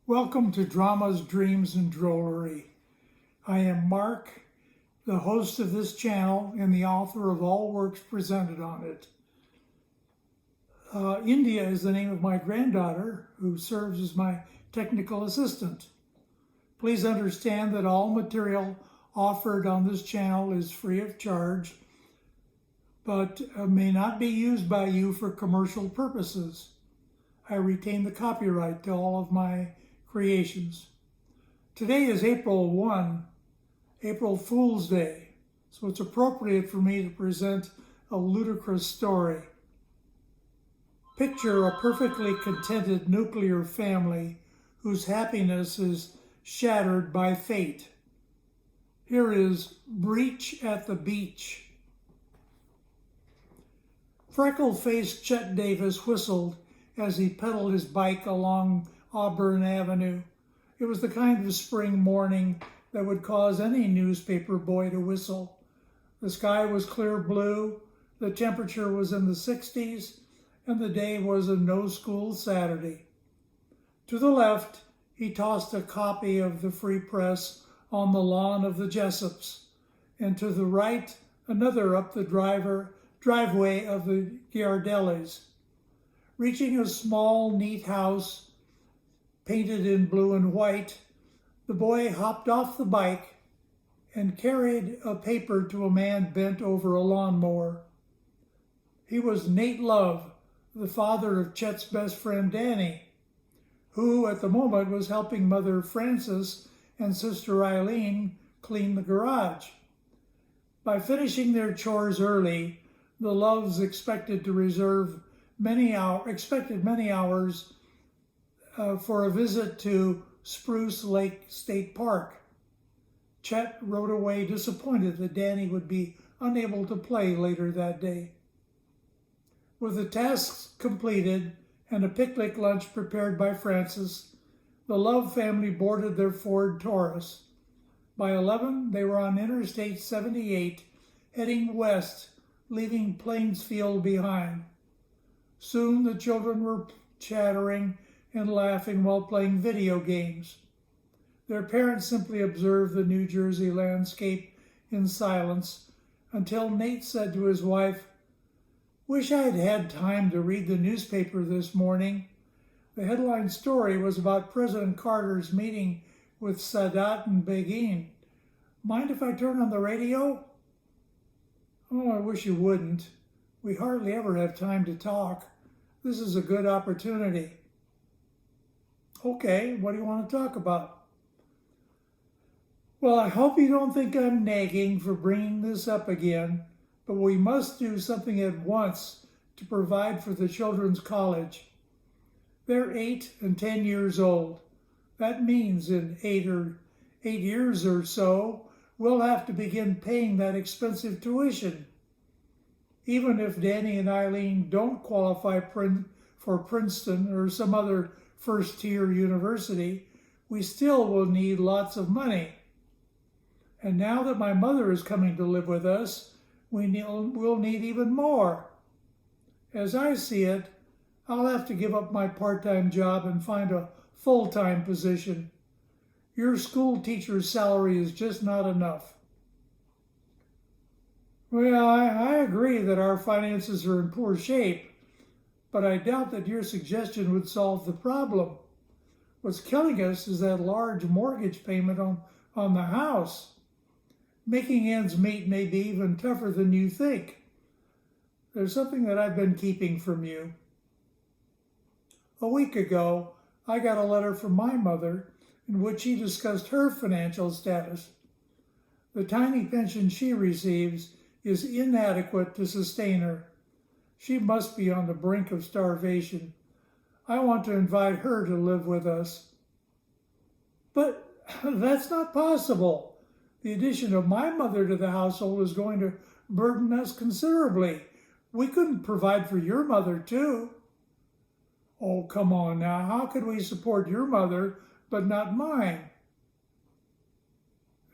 Welcome to Dramas, Dreams, and Drollery. I am Mark, the host of this channel and the author of all works presented on it. India is the name of my granddaughter, who serves as my technical assistant. Please understand that all material offered on this channel is free of charge, but may not be used by you for commercial purposes. I retain the copyright to all of my creations. Today is April 1, April Fool's Day, so it's appropriate for me to present a ludicrous story. Picture a perfectly contented nuclear family whose happiness is shattered by fate. Here is Breach at the Beach. Freckle-faced Chet Davis whistled as he pedaled his bike along Auburn Avenue. It was the kind of spring morning that would cause any newspaper boy to whistle. The sky was clear blue, the temperature was in the 60s, and the day was a no-school Saturday. To the left, he tossed a copy of the Free Press on the lawn of the Jessops, and to the right, another up the driveway of the Giardellis. Reaching a small, neat house painted in blue and white, the boy hopped off the bike and carried a paper to a man bent over a lawnmower. He was Nate Love, the father of Chet's best friend Danny, who at the moment was helping Mother Frances and Sister Eileen clean the garage. By finishing their chores early, the Loves expected many hours for a visit to Spruce Lake State Park. Chet rode away disappointed that Danny would be unable to play later that day. With the tasks completed and a picnic lunch prepared by Frances, the Love family boarded their Ford Taurus. By 11, they were on Interstate 78, heading west, leaving Plainsfield behind. Soon the children were chattering and laughing while playing video games. Their parents simply observed the New Jersey landscape in silence until Nate said to his wife, "Wish I had had time to read the newspaper this morning. The headline story was about President Carter's meeting with Sadat and Begin. Mind if I turn on the radio?" "Oh, I wish you wouldn't. We hardly ever have time to talk. This is a good opportunity." "Okay, what do you want to talk about?" "Well, I hope you don't think I'm nagging for bringing this up again, but we must do something at once to provide for the children's college. They're 8 and 10 years old. That means in 8 years or so, we'll have to begin paying that expensive tuition. Even if Danny and Eileen don't qualify for Princeton or some other first-tier university, we still will need lots of money. And now that my mother is coming to live with us, we'll need even more. As I see it, I'll have to give up my part-time job and find a full-time position. Your school teacher's salary is just not enough." "Well, I agree that our finances are in poor shape, but I doubt that your suggestion would solve the problem. What's killing us is that large mortgage payment on the house. Making ends meet may be even tougher than you think. There's something that I've been keeping from you. A week ago, I got a letter from my mother in which she discussed her financial status. The tiny pension she receives is inadequate to sustain her. She must be on the brink of starvation. I want to invite her to live with us." "But that's not possible. The addition of my mother to the household is going to burden us considerably. We couldn't provide for your mother, too." "Oh, come on now. How could we support your mother but not mine?"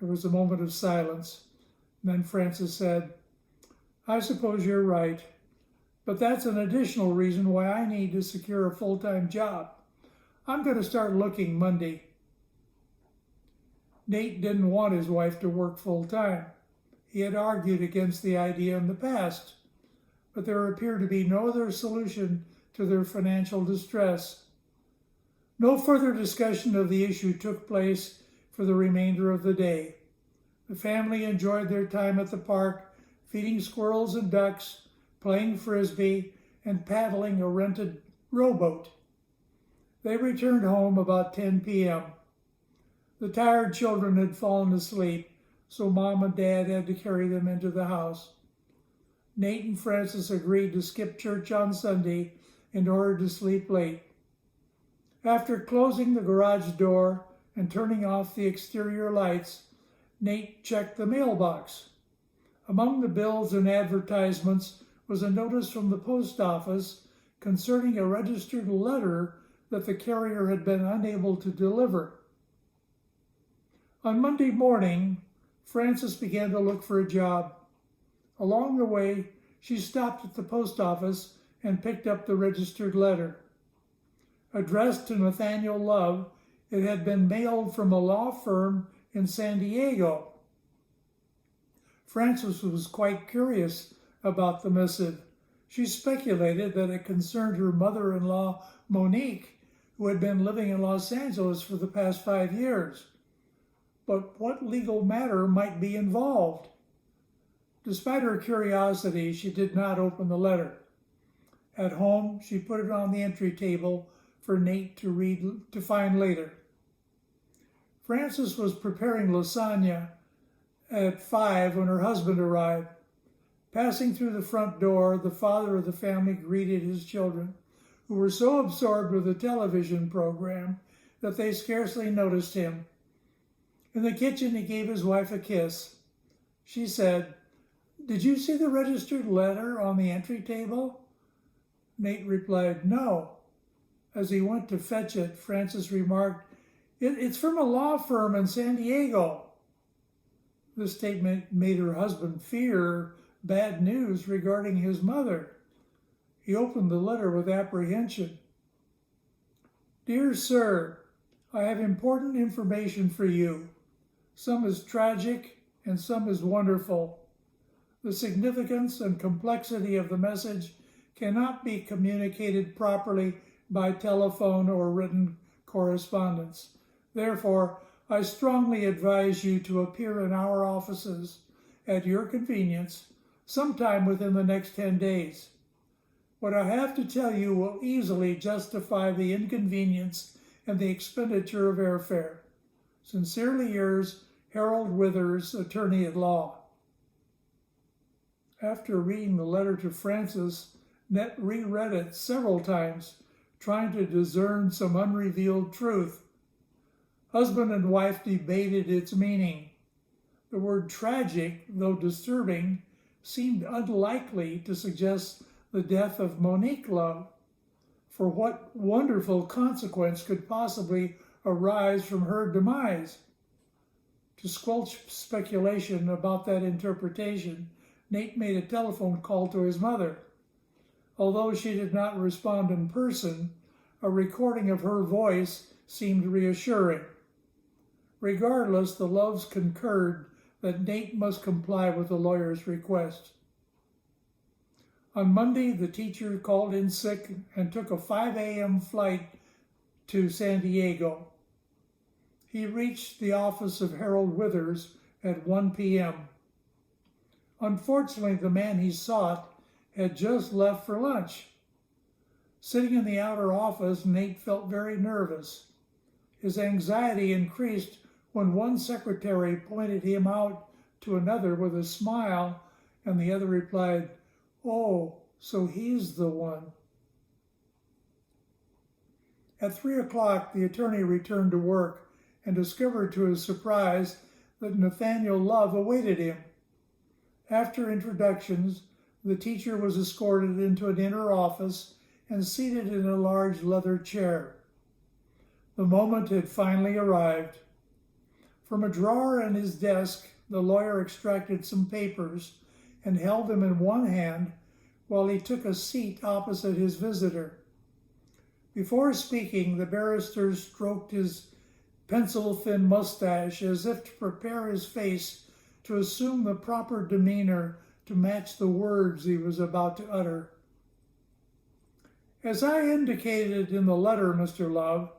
There was a moment of silence. Then Frances said, "I suppose you're right. But that's an additional reason why I need to secure a full-time job. I'm going to start looking Monday. Nate didn't want his wife to work full time. He had argued against the idea in the past, but there appeared to be no other solution to their financial distress. No further discussion of the issue took place for the remainder of the day. The family enjoyed their time at the park, feeding squirrels and ducks, playing frisbee, and paddling a rented rowboat. They returned home about 10 p.m. The tired children had fallen asleep, so Mom and Dad had to carry them into the house. Nate and Frances agreed to skip church on Sunday in order to sleep late. After closing the garage door and turning off the exterior lights, Nate checked the mailbox. Among the bills and advertisements was a notice from the post office concerning a registered letter that the carrier had been unable to deliver. On Monday morning, Frances began to look for a job. Along the way, she stopped at the post office and picked up the registered letter. Addressed to Nathaniel Love, it had been mailed from a law firm in San Diego. Frances was quite curious about the missive. She speculated that it concerned her mother-in-law, Monique, who had been living in Los Angeles for the past 5 years. But what legal matter might be involved? Despite her curiosity, she did not open the letter. At home, she put it on the entry table for Nate to find later. Frances was preparing lasagna at 5 when her husband arrived. Passing through the front door, the father of the family greeted his children, who were so absorbed with the television program that they scarcely noticed him. In the kitchen, he gave his wife a kiss. She said, "Did you see the registered letter on the entry table?" Nate replied, "No." As he went to fetch it, Frances remarked, It's from a law firm in San Diego." This statement made her husband fear bad news regarding his mother. He opened the letter with apprehension. "Dear Sir, I have important information for you. Some is tragic and some is wonderful. The significance and complexity of the message cannot be communicated properly by telephone or written correspondence. Therefore, I strongly advise you to appear in our offices at your convenience sometime within the next 10 days. What I have to tell you will easily justify the inconvenience and the expenditure of airfare. Sincerely yours, Harold Withers, Attorney at Law." After reading the letter to Frances, Nate reread it several times, trying to discern some unrevealed truth. Husband and wife debated its meaning. The word tragic, though disturbing, seemed unlikely to suggest the death of Monique Love. For what wonderful consequence could possibly arise from her demise? To squelch speculation about that interpretation, Nate made a telephone call to his mother. Although she did not respond in person, a recording of her voice seemed reassuring. Regardless, the Loves concurred that Nate must comply with the lawyer's request. On Monday, the teacher called in sick and took a 5 a.m. flight to San Diego. He reached the office of Harold Withers at 1 p.m. Unfortunately, the man he sought had just left for lunch. Sitting in the outer office, Nate felt very nervous. His anxiety increased when one secretary pointed him out to another with a smile, and the other replied, "Oh, so he's the one." At 3 o'clock, the attorney returned to work and discovered to his surprise that Nathaniel Love awaited him. After introductions, the teacher was escorted into an inner office and seated in a large leather chair. The moment had finally arrived. From a drawer in his desk, the lawyer extracted some papers and held them in one hand while he took a seat opposite his visitor. Before speaking, the barrister stroked his pencil-thin mustache as if to prepare his face to assume the proper demeanor to match the words he was about to utter. As I indicated in the letter, Mr. Love,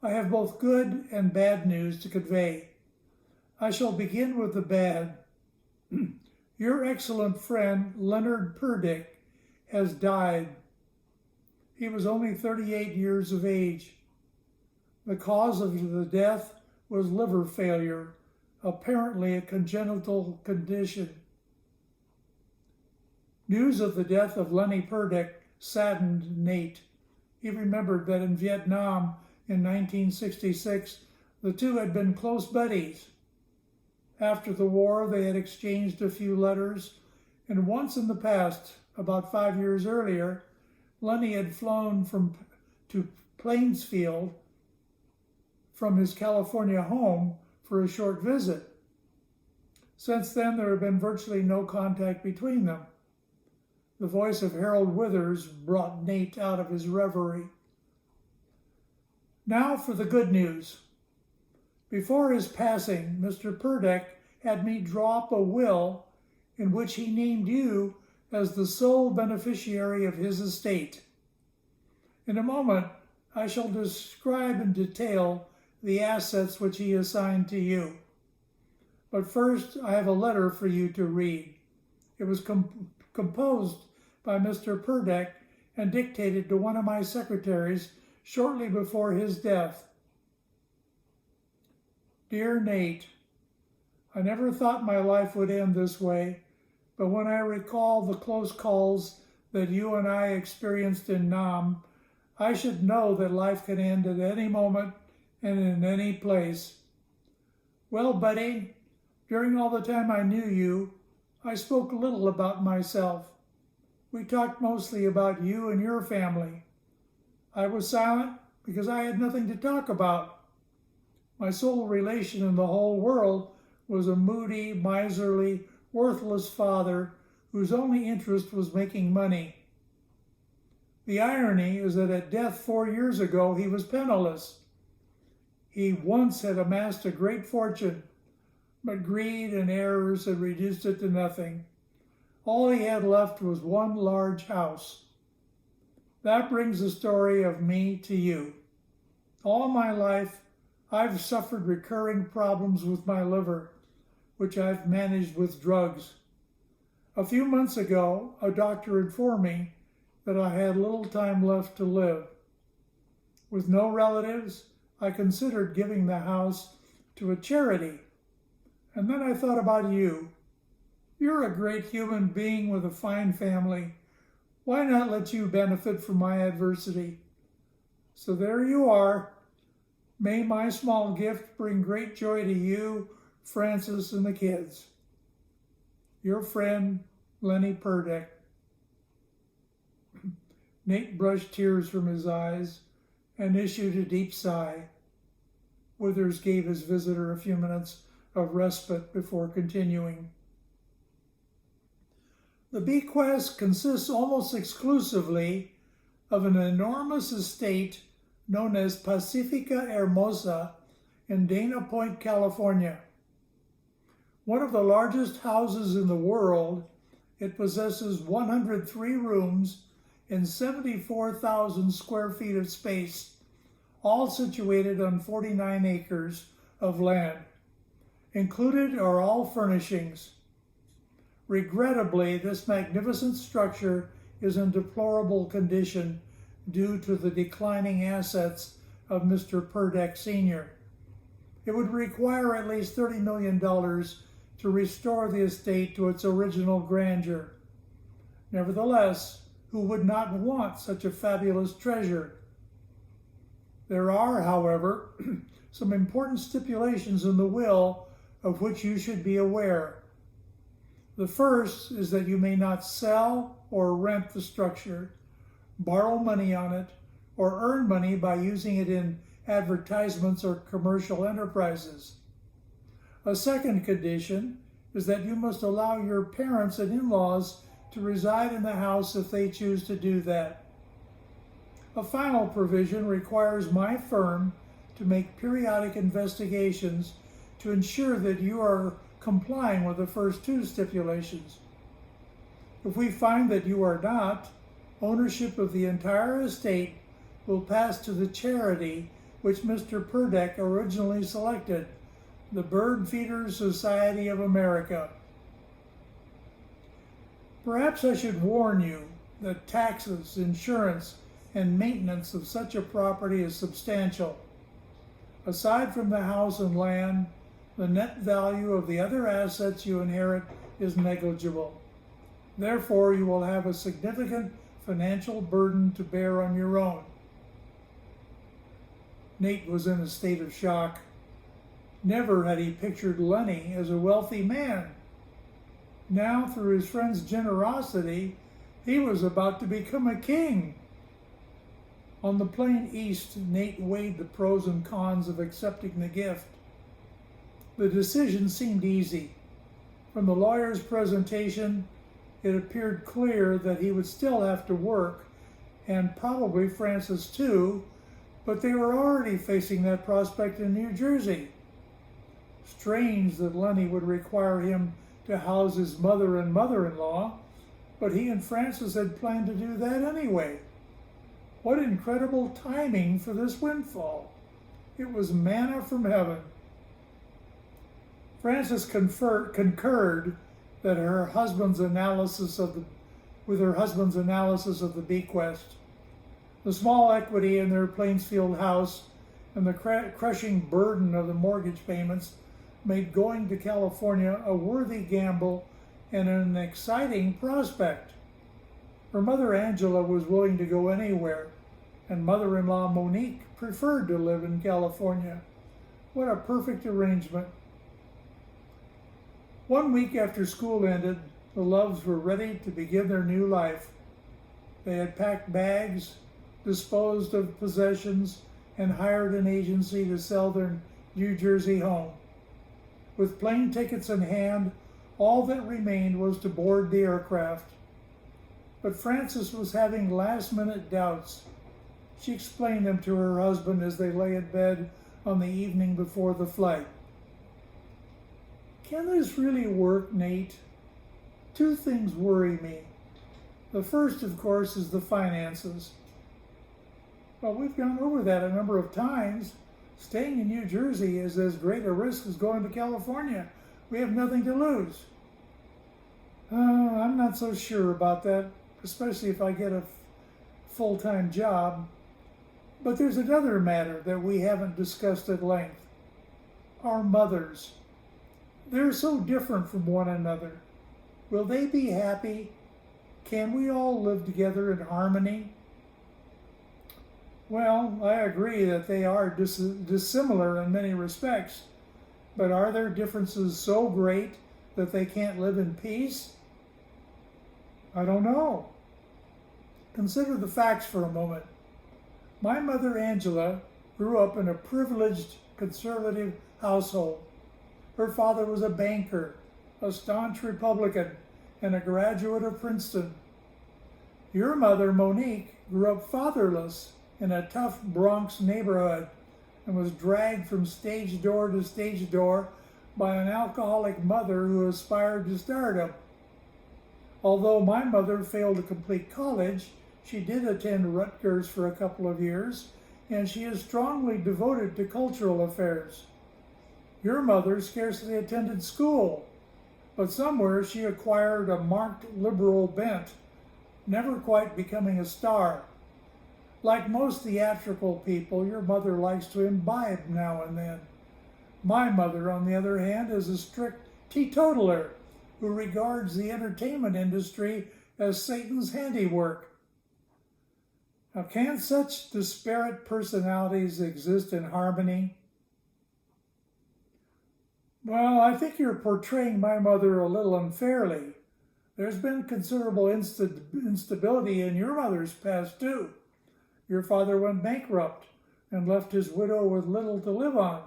I have both good and bad news to convey. I shall begin with the bad. Your excellent friend, Leonard Purdick, has died. He was only 38 years of age. The cause of the death was liver failure, apparently a congenital condition. News of the death of Lenny Purdick saddened Nate. He remembered that in Vietnam in 1966, the two had been close buddies. After the war, they had exchanged a few letters, and once in the past, about 5 years earlier, Lenny had flown to Plainsfield from his California home for a short visit. Since then, there had been virtually no contact between them. The voice of Harold Withers brought Nate out of his reverie. Now for the good news. Before his passing, Mr. Purdick had me draw up a will in which he named you as the sole beneficiary of his estate. In a moment, I shall describe in detail the assets which he assigned to you. But first, I have a letter for you to read. It was composed by Mr. Purdick and dictated to one of my secretaries shortly before his death. Dear Nate, I never thought my life would end this way, but when I recall the close calls that you and I experienced in Nam, I should know that life can end at any moment and in any place. Well, buddy, during all the time I knew you, I spoke little about myself. We talked mostly about you and your family. I was silent because I had nothing to talk about. My sole relation in the whole world was a moody, miserly, worthless father whose only interest was making money. The irony is that at death 4 years ago, he was penniless. He once had amassed a great fortune, but greed and errors had reduced it to nothing. All he had left was one large house. That brings the story of me to you. All my life, I've suffered recurring problems with my liver, which I've managed with drugs. A few months ago, a doctor informed me that I had little time left to live. With no relatives, I considered giving the house to a charity. And then I thought about you. You're a great human being with a fine family. Why not let you benefit from my adversity? So there you are. May my small gift bring great joy to you, Francis, and the kids. Your friend, Lenny Purdick. Nate brushed tears from his eyes and issued a deep sigh. Withers gave his visitor a few minutes of respite before continuing. The bequest consists almost exclusively of an enormous estate known as Pacifica Hermosa in Dana Point, California. One of the largest houses in the world, it possesses 103 rooms and 74,000 square feet of space, all situated on 49 acres of land. Included are all furnishings. Regrettably, this magnificent structure is in deplorable condition due to the declining assets of Mr. Purdick Sr. It would require at least $30 million to restore the estate to its original grandeur. Nevertheless, who would not want such a fabulous treasure? There are, however, some important stipulations in the will of which you should be aware. The first is that you may not sell or rent the structure, borrow money on it, or earn money by using it in advertisements or commercial enterprises. A second condition is that you must allow your parents and in-laws to reside in the house if they choose to do that. A final provision requires my firm to make periodic investigations to ensure that you are complying with the first two stipulations. If we find that you are not, ownership of the entire estate will pass to the charity which Mr. Purdeck originally selected, the Bird Feeders Society of America. Perhaps I should warn you that taxes, insurance, and maintenance of such a property is substantial. Aside from the house and land, the net value of the other assets you inherit is negligible. Therefore, you will have a significant financial burden to bear on your own. Nate was in a state of shock. Never had he pictured Lenny as a wealthy man. Now, through his friend's generosity, he was about to become a king. On the plane east, Nate weighed the pros and cons of accepting the gift. The decision seemed easy. From the lawyer's presentation, it appeared clear that he would still have to work, and probably Frances too, but they were already facing that prospect in New Jersey. Strange that Lenny would require him to house his mother and mother-in-law, but he and Frances had planned to do that anyway. What incredible timing for this windfall. It was manna from heaven. Frances concurred that with her husband's analysis of the bequest. The small equity in their Plainsfield house and the crushing burden of the mortgage payments made going to California a worthy gamble and an exciting prospect. Her mother Angela was willing to go anywhere, and mother-in-law Monique preferred to live in California. What a perfect arrangement. 1 week after school ended, the Loves were ready to begin their new life. They had packed bags, disposed of possessions, and hired an agency to sell their New Jersey home. With plane tickets in hand, all that remained was to board the aircraft. But Frances was having last-minute doubts. She explained them to her husband as they lay in bed on the evening before the flight. Can this really work, Nate? Two things worry me. The first, of course, is the finances. Well, we've gone over that a number of times. Staying in New Jersey is as great a risk as going to California. We have nothing to lose. I'm not so sure about that, especially if I get a full-time job. But there's another matter that we haven't discussed at length. Our mothers. They're so different from one another. Will they be happy? Can we all live together in harmony? Well, I agree that they are dissimilar in many respects, but are their differences so great that they can't live in peace? I don't know. Consider the facts for a moment. My mother, Angela, grew up in a privileged conservative household. Her father was a banker, a staunch Republican, and a graduate of Princeton. Your mother, Monique, grew up fatherless in a tough Bronx neighborhood and was dragged from stage door to stage door by an alcoholic mother who aspired to stardom. Although my mother failed to complete college, she did attend Rutgers for a couple of years, and she is strongly devoted to cultural affairs. Your mother scarcely attended school, but somewhere she acquired a marked liberal bent, never quite becoming a star. Like most theatrical people, your mother likes to imbibe now and then. My mother, on the other hand, is a strict teetotaler who regards the entertainment industry as Satan's handiwork. Now, can such disparate personalities exist in harmony? Well, I think you're portraying my mother a little unfairly. There's been considerable instability in your mother's past, too. Your father went bankrupt and left his widow with little to live on.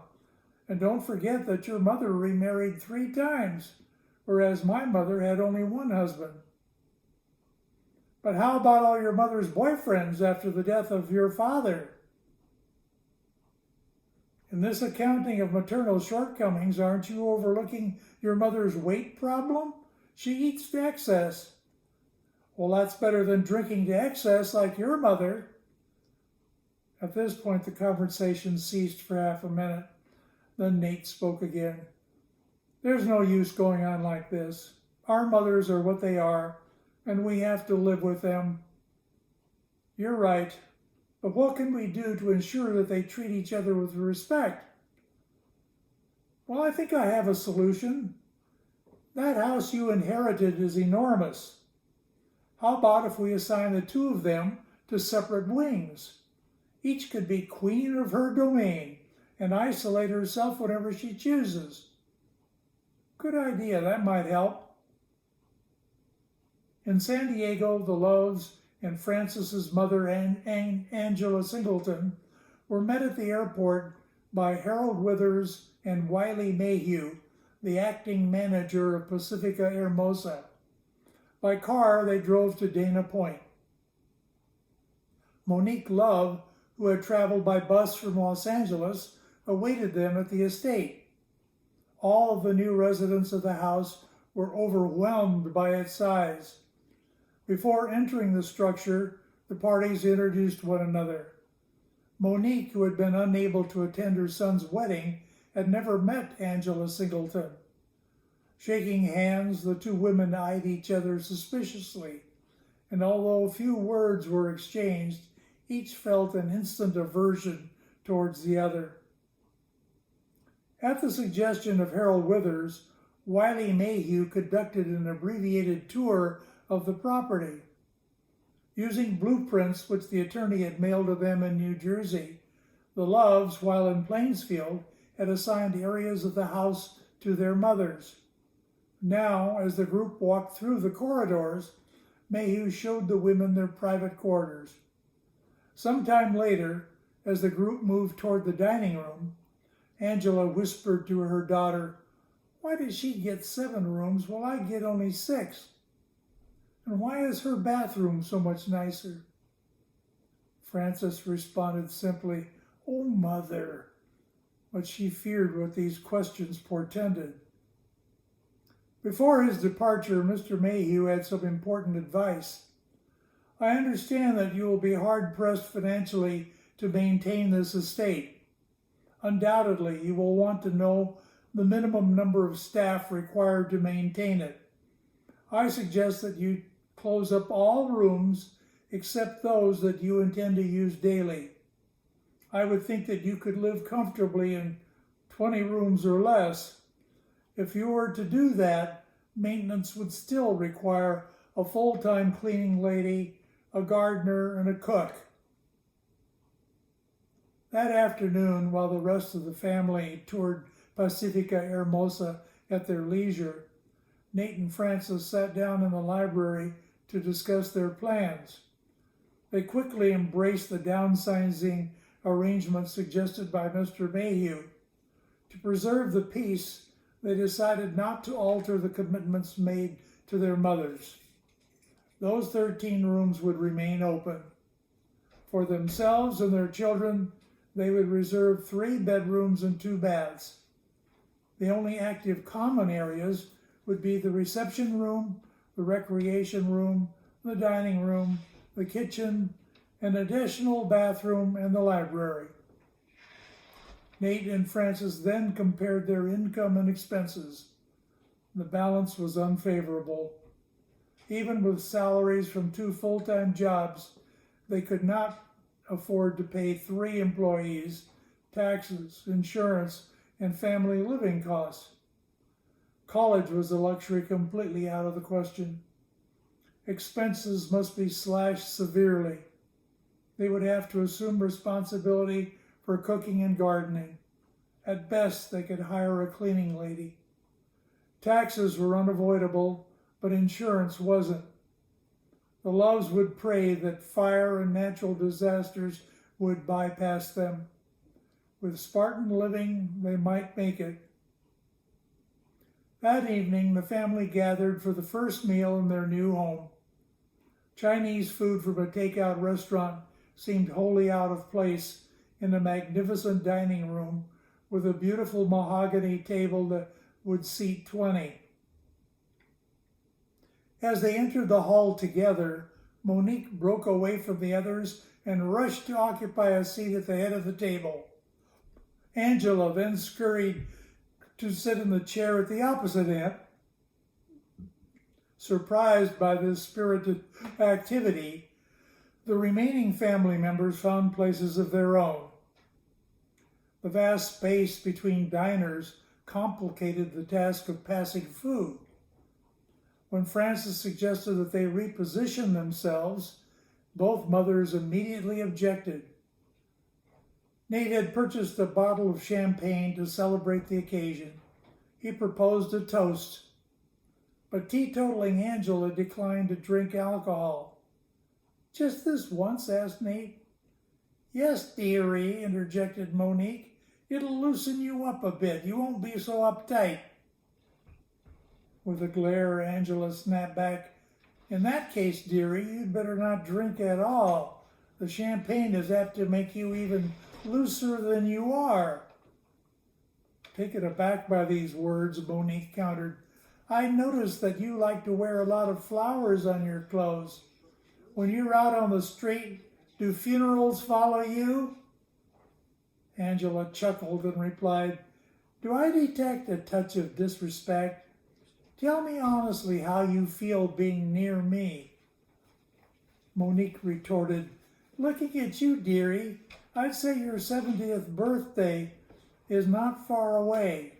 And don't forget that your mother remarried 3 times, whereas my mother had only one husband. But how about all your mother's boyfriends after the death of your father? In this accounting of maternal shortcomings, aren't you overlooking your mother's weight problem? She eats to excess. Well, that's better than drinking to excess like your mother. At this point, the conversation ceased for half a minute. Then Nate spoke again. There's no use going on like this. Our mothers are what they are, and we have to live with them. You're right, but what can we do to ensure that they treat each other with respect? Well, I think I have a solution. That house you inherited is enormous. How about if we assign the two of them to separate wings? Each could be queen of her domain and isolate herself whenever she chooses. Good idea, that might help. In San Diego, the Loves and Francis's mother, Angela Singleton, were met at the airport by Harold Withers and Wiley Mayhew, the acting manager of Pacifica Hermosa. By car, they drove to Dana Point. Monique Love, who had traveled by bus from Los Angeles, awaited them at the estate. All of the new residents of the house were overwhelmed by its size. Before entering the structure, the parties introduced one another. Monique, who had been unable to attend her son's wedding, had never met Angela Singleton. Shaking hands, the two women eyed each other suspiciously, and although few words were exchanged, each felt an instant aversion towards the other. At the suggestion of Harold Withers, Wiley Mayhew conducted an abbreviated tour of the property. Using blueprints which the attorney had mailed to them in New Jersey, the Loves, while in Plainsfield, had assigned areas of the house to their mothers. Now, as the group walked through the corridors, Mayhew showed the women their private quarters. Sometime later, as the group moved toward the dining room, Angela whispered to her daughter, "Why does she get 7 rooms while I get only 6? And why is her bathroom so much nicer?" Francis responded simply, "Oh, Mother," but she feared what these questions portended. Before his departure, Mr. Mayhew had some important advice. "I understand that you will be hard-pressed financially to maintain this estate. Undoubtedly, you will want to know the minimum number of staff required to maintain it. I suggest that you close up all rooms except those that you intend to use daily. I would think that you could live comfortably in 20 rooms or less. If you were to do that, maintenance would still require a full-time cleaning lady, a gardener, and a cook." That afternoon, while the rest of the family toured Pacifica Hermosa at their leisure, Nate and Francis sat down in the library to discuss their plans. They quickly embraced the downsizing arrangement suggested by Mr. Mayhew. To preserve the peace, they decided not to alter the commitments made to their mothers. Those 13 rooms would remain open. For themselves and their children, they would reserve 3 bedrooms and 2 baths. The only active common areas would be the reception room, the recreation room, the dining room, the kitchen, an additional bathroom, and the library. Nate and Francis then compared their income and expenses. The balance was unfavorable. Even with salaries from 2 full-time jobs, they could not afford to pay 3 employees, taxes, insurance, and family living costs. College was a luxury completely out of the question. Expenses must be slashed severely. They would have to assume responsibility for cooking and gardening. At best, they could hire a cleaning lady. Taxes were unavoidable, but insurance wasn't. The Loves would pray that fire and natural disasters would bypass them. With Spartan living, they might make it. That evening, the family gathered for the first meal in their new home. Chinese food from a takeout restaurant seemed wholly out of place in a magnificent dining room with a beautiful mahogany table that would seat 20. As they entered the hall together, Monique broke away from the others and rushed to occupy a seat at the head of the table. Angela then scurried to sit in the chair at the opposite end. Surprised by this spirited activity, the remaining family members found places of their own. The vast space between diners complicated the task of passing food. When Frances suggested that they reposition themselves, both mothers immediately objected. Nate had purchased a bottle of champagne to celebrate the occasion. He proposed a toast, but teetotaling Angela declined to drink alcohol. "Just this once?" asked Nate. "Yes, dearie," interjected Monique. "It'll loosen you up a bit. You won't be so uptight." With a glare, Angela snapped back, "In that case, dearie, you'd better not drink at all. The champagne is apt to make you even looser than you are." Taken aback by these words, Monique countered, "I noticed that you like to wear a lot of flowers on your clothes. When you're out on the street, do funerals follow you?" Angela chuckled and replied, "Do I detect a touch of disrespect? Tell me honestly how you feel being near me." Monique retorted, "Looking at you, dearie, I'd say your 70th birthday is not far away.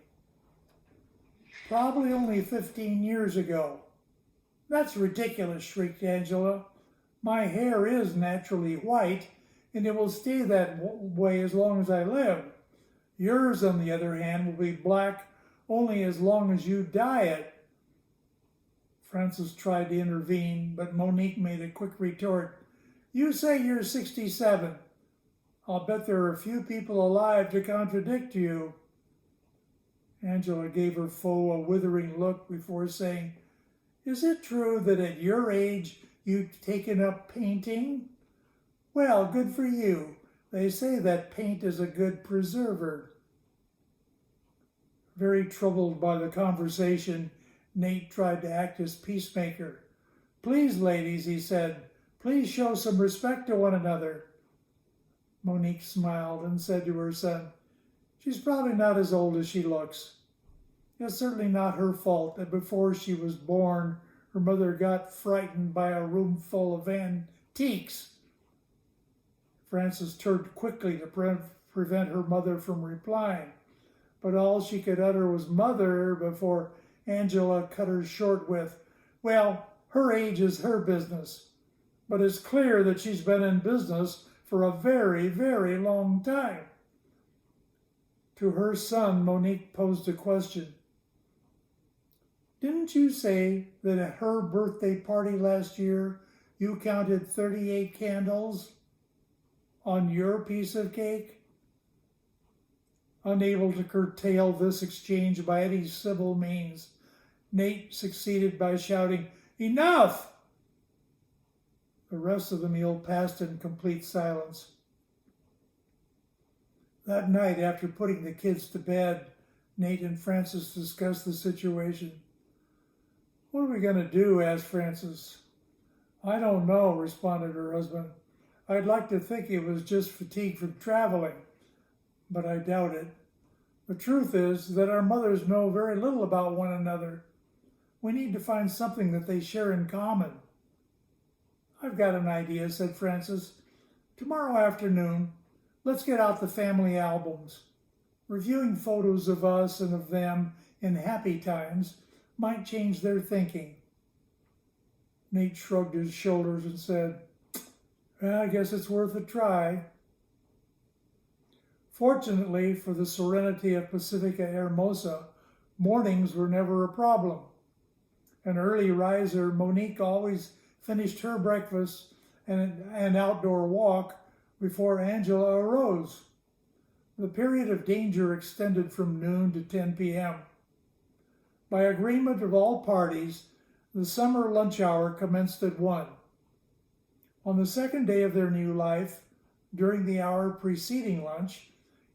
Probably only 15 years ago." "That's ridiculous," shrieked Angela. "My hair is naturally white, and it will stay that way as long as I live. Yours, on the other hand, will be black only as long as you dye it." Frances tried to intervene, but Monique made a quick retort. "You say you're 67. I'll bet there are a few people alive to contradict you." Angela gave her foe a withering look before saying, "Is it true that at your age you've taken up painting? Well, good for you. They say that paint is a good preserver." Very troubled by the conversation, Nate tried to act as peacemaker. "Please, ladies," he said, "please show some respect to one another." Monique smiled and said to her son, "She's probably not as old as she looks. It's certainly not her fault that before she was born, her mother got frightened by a room full of antiques." Frances turned quickly to prevent her mother from replying, but all she could utter was "Mother" before Angela cut her short with, "Well, her age is her business, but it's clear that she's been in business for a very, very long time." To her son, Monique posed a question. "Didn't you say that at her birthday party last year, you counted 38 candles on your piece of cake?" Unable to curtail this exchange by any civil means, Nate succeeded by shouting, "Enough!" The rest of the meal passed in complete silence. That night, after putting the kids to bed, Nate and Frances discussed the situation. "What are we going to do?" asked Frances. "I don't know," responded her husband. "I'd like to think it was just fatigue from traveling, but I doubt it. The truth is that our mothers know very little about one another. We need to find something that they share in common." "I've got an idea," said Frances. "Tomorrow afternoon, let's get out the family albums. Reviewing photos of us and of them in happy times might change their thinking." Nate shrugged his shoulders and said, "Well, I guess it's worth a try." Fortunately for the serenity of Pacifica Hermosa, mornings were never a problem. An early riser, Monique always finished her breakfast and an outdoor walk before Angela arose. The period of danger extended from noon to 10 p.m. By agreement of all parties, the summer lunch hour commenced at 1. On the second day of their new life, during the hour preceding lunch,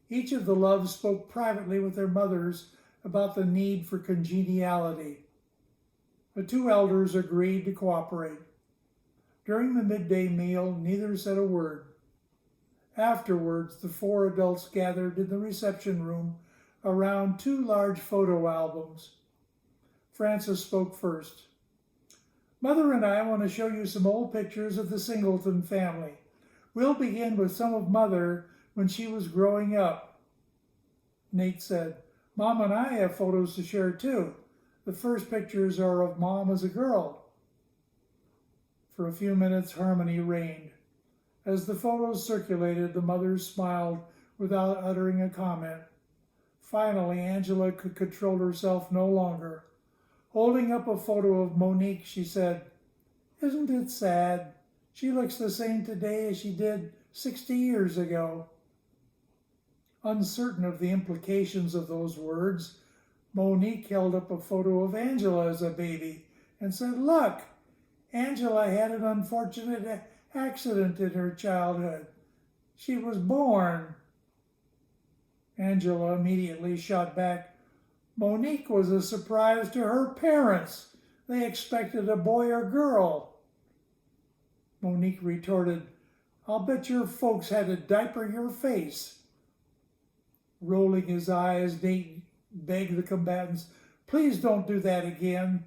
each of the Loves spoke privately with their mothers about the need for congeniality. The two elders agreed to cooperate. During the midday meal, neither said a word. Afterwards, the four adults gathered in the reception room around two large photo albums. Frances spoke first. Mother and I want to show you some old pictures of the Singleton family. We'll begin with some of Mother when she was growing up. Nate said, Mom and I have photos to share too. The first pictures are of Mom as a girl. For a few minutes, harmony reigned. As the photos circulated, the mothers smiled without uttering a comment. Finally, Angela could control herself no longer. Holding up a photo of Monique, she said, Isn't it sad? She looks the same today as she did 60 years ago. Uncertain of the implications of those words, Monique held up a photo of Angela as a baby and said, Look, Angela had an unfortunate accident in her childhood. She was born. Angela immediately shot back, Monique was a surprise to her parents. They expected a boy or girl. Monique retorted, I'll bet your folks had to diaper your face. Rolling his eyes, Nate begged the combatants, Please don't do that again.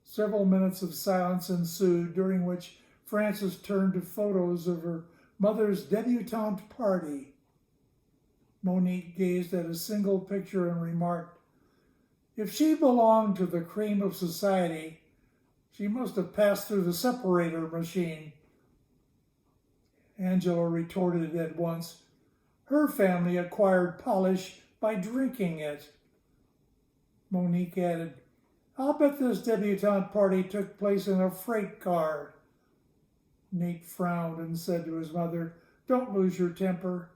Several minutes of silence ensued, during which Frances turned to photos of her mother's debutante party. Monique gazed at a single picture and remarked, If she belonged to the cream of society, she must have passed through the separator machine. Angela retorted at once, Her family acquired polish by drinking it. Monique added, I'll bet this debutante party took place in a freight car. Nate frowned and said to his mother, Don't lose your temper.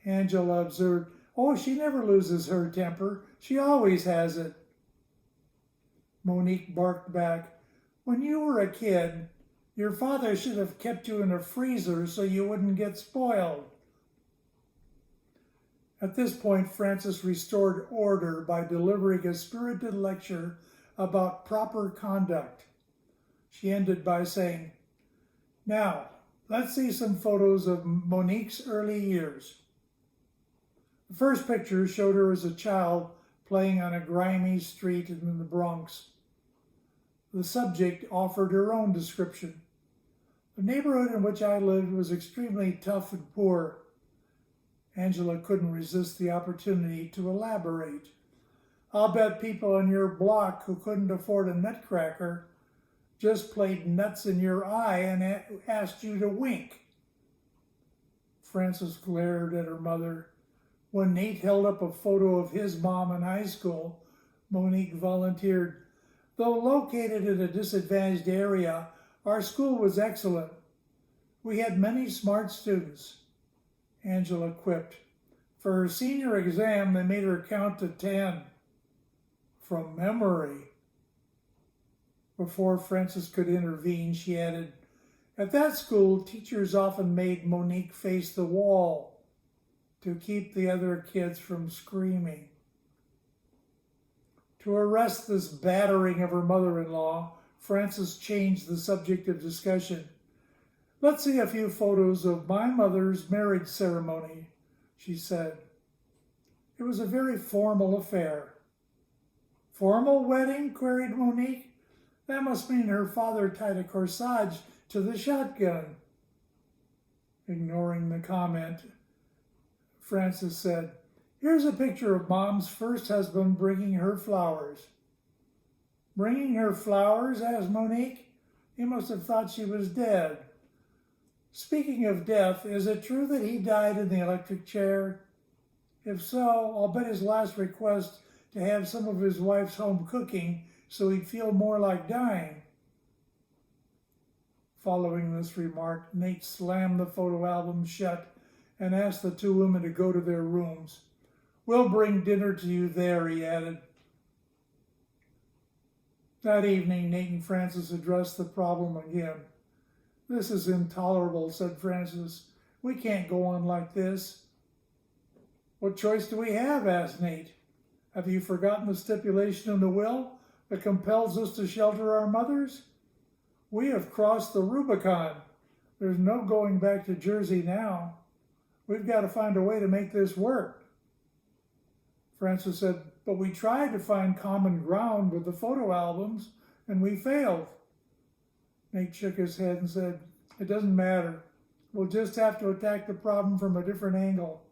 Angela observed, Oh, she never loses her temper. She always has it. Monique barked back, When you were a kid, your father should have kept you in a freezer so you wouldn't get spoiled. At this point, Frances restored order by delivering a spirited lecture about proper conduct. She ended by saying, Now, let's see some photos of Monique's early years. The first picture showed her as a child playing on a grimy street in the Bronx. The subject offered her own description. The neighborhood in which I lived was extremely tough and poor. Angela couldn't resist the opportunity to elaborate. I'll bet people on your block who couldn't afford a nutcracker just played nuts in your eye and asked you to wink. Frances glared at her mother. When Nate held up a photo of his mom in high school, Monique volunteered, Though located in a disadvantaged area, our school was excellent. We had many smart students. Angela quipped. For her senior exam, they made her count to 10. From memory. Before Frances could intervene, she added, At that school, teachers often made Monique face the wall to keep the other kids from screaming. To arrest this battering of her mother-in-law, Frances changed the subject of discussion. Let's see a few photos of my mother's marriage ceremony, she said. It was a very formal affair. Formal wedding? Queried Monique. That must mean her father tied a corsage to the shotgun. Ignoring the comment, Frances said, Here's a picture of Mom's first husband bringing her flowers. Bringing her flowers? Asked Monique. He must have thought she was dead. Speaking of death, is it true that he died in the electric chair? If so, I'll bet his last request to have some of his wife's home cooking so he'd feel more like dying. Following this remark, Nate slammed the photo album shut and asked the two women to go to their rooms. We'll bring dinner to you there, he added. That evening, Nate and Frances addressed the problem again. "This is intolerable," said Francis. "We can't go on like this." "What choice do we have?" asked Nate. "Have you forgotten the stipulation in the will that compels us to shelter our mothers? We have crossed the Rubicon. There's no going back to Jersey now. We've got to find a way to make this work." Francis said, "But we tried to find common ground with the photo albums, and we failed." Nate shook his head and said, "It doesn't matter. We'll just have to attack the problem from a different angle."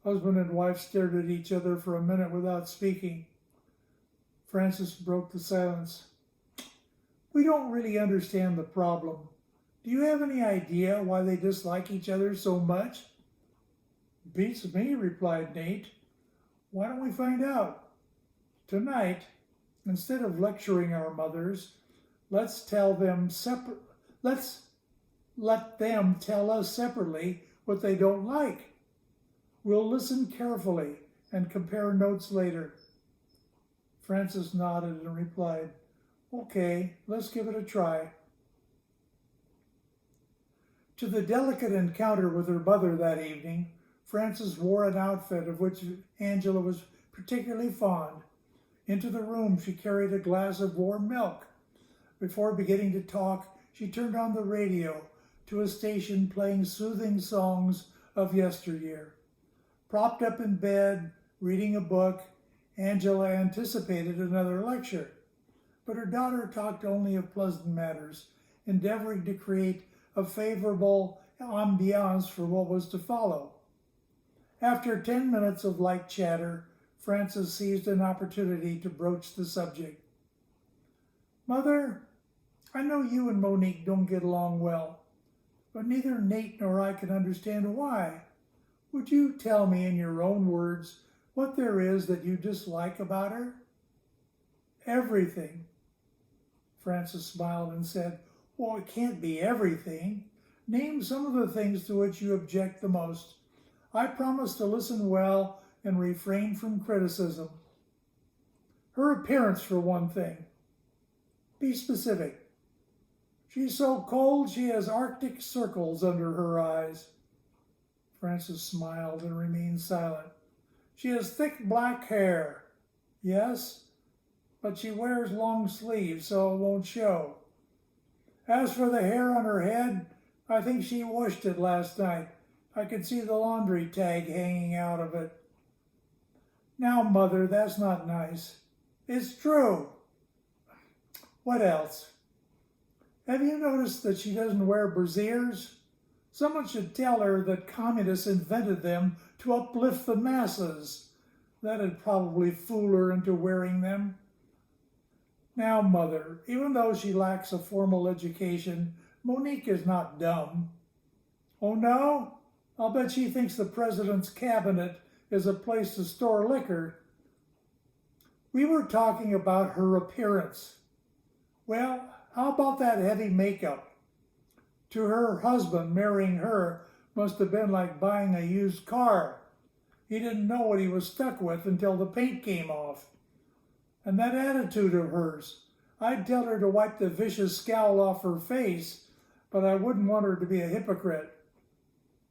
Husband and wife stared at each other for a minute without speaking. Francis broke the silence. "We don't really understand the problem. Do you have any idea why they dislike each other so much?" "Beats me," replied Nate. "Why don't we find out? Tonight, instead of lecturing our mothers, let's let them tell us separately what they don't like. We'll listen carefully and compare notes later." Francis nodded and replied, "Okay, let's give it a try." To the delicate encounter with her mother that evening, Frances wore an outfit of which Angela was particularly fond. Into the room she carried a glass of warm milk. Before beginning to talk, she turned on the radio to a station playing soothing songs of yesteryear. Propped up in bed, reading a book, Angela anticipated another lecture. But her daughter talked only of pleasant matters, endeavoring to create a favorable ambiance for what was to follow. After 10 minutes of light chatter, Frances seized an opportunity to broach the subject. "Mother, I know you and Monique don't get along well, but neither Nate nor I can understand why. Would you tell me in your own words what there is that you dislike about her?" "Everything." Frances smiled and said, "Well, it can't be everything. Name some of the things to which you object the most. I promise to listen well and refrain from criticism." "Her appearance, for one thing." "Be specific." "She's so cold she has Arctic circles under her eyes." Frances smiled and remained silent. "She has thick black hair." "Yes, but she wears long sleeves, so it won't show." "As for the hair on her head, I think she washed it last night. I could see the laundry tag hanging out of it." "Now, Mother, that's not nice." "It's true." "What else?" "Have you noticed that she doesn't wear brassieres? Someone should tell her that communists invented them to uplift the masses. That'd probably fool her into wearing them." "Now, Mother, even though she lacks a formal education, Monique is not dumb." "Oh, no? I'll bet she thinks the president's cabinet is a place to store liquor." "We were talking about her appearance." "Well, how about that heavy makeup? To her husband, marrying her must have been like buying a used car. He didn't know what he was stuck with until the paint came off. And that attitude of hers. I'd tell her to wipe the vicious scowl off her face, but I wouldn't want her to be a hypocrite.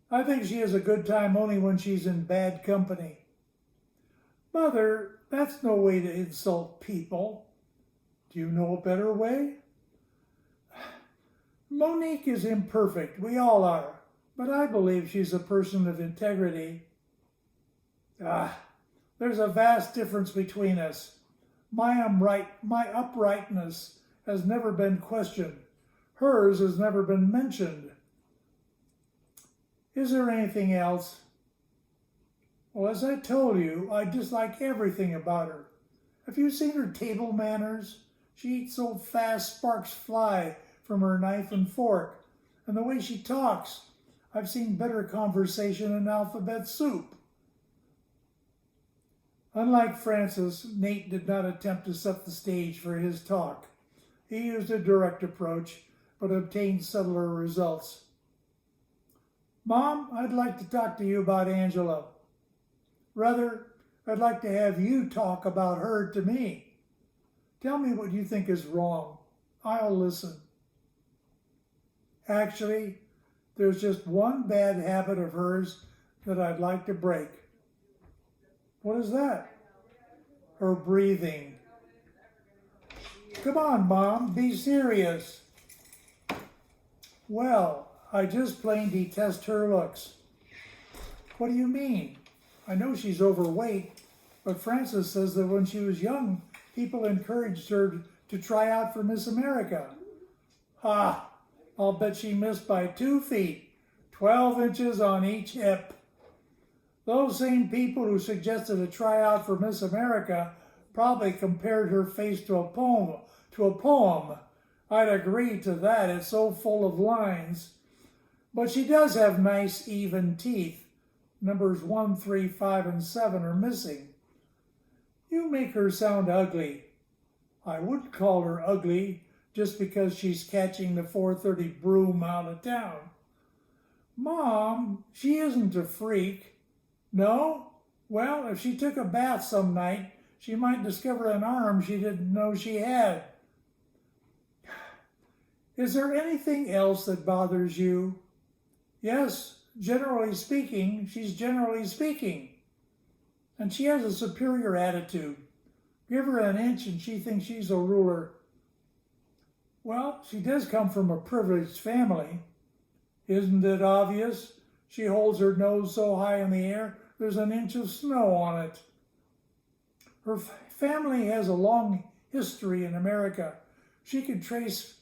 I think she has a good time only when she's in bad company." "Mother, that's no way to insult people." "Do you know a better way?" "Monique is imperfect, we all are, but I believe she's a person of integrity." There's a vast difference between us. My uprightness has never been questioned. Hers has never been mentioned." "Is there anything else?" "Well, as I told you, I dislike everything about her. Have you seen her table manners? She eats so fast sparks fly from her knife and fork. And the way she talks, I've seen better conversation in alphabet soup." Unlike Frances, Nate did not attempt to set the stage for his talk. He used a direct approach, but obtained subtler results. "Mom, I'd like to talk to you about Angela. Rather, I'd like to have you talk about her to me. Tell me what you think is wrong. I'll listen." Actually, there's just one bad habit of hers that I'd like to break. What is that? Her breathing. Come on, Mom, be serious. Well, I just plain detest her looks. What do you mean? I know she's overweight, but Frances says that when she was young, people encouraged her to try out for Miss America. Ha! I'll bet she missed by 2 feet, 12 inches on each hip. Those same people who suggested a tryout for Miss America probably compared her face to a poem. I'd agree to that, it's so full of lines. But she does have nice, even teeth. Numbers 1, 3, 5, and 7 are missing. You make her sound ugly. I wouldn't call her ugly just because she's catching the 4:30 broom out of town. Mom, she isn't a freak. No? Well, if she took a bath some night, she might discover an arm she didn't know she had. Is there anything else that bothers you? Yes, generally speaking, she's generally speaking. And she has a superior attitude. Give her an inch and she thinks she's a ruler. Well, she does come from a privileged family. Isn't it obvious? She holds her nose so high in the air, there's an inch of snow on it. Her family has a long history in America. She could trace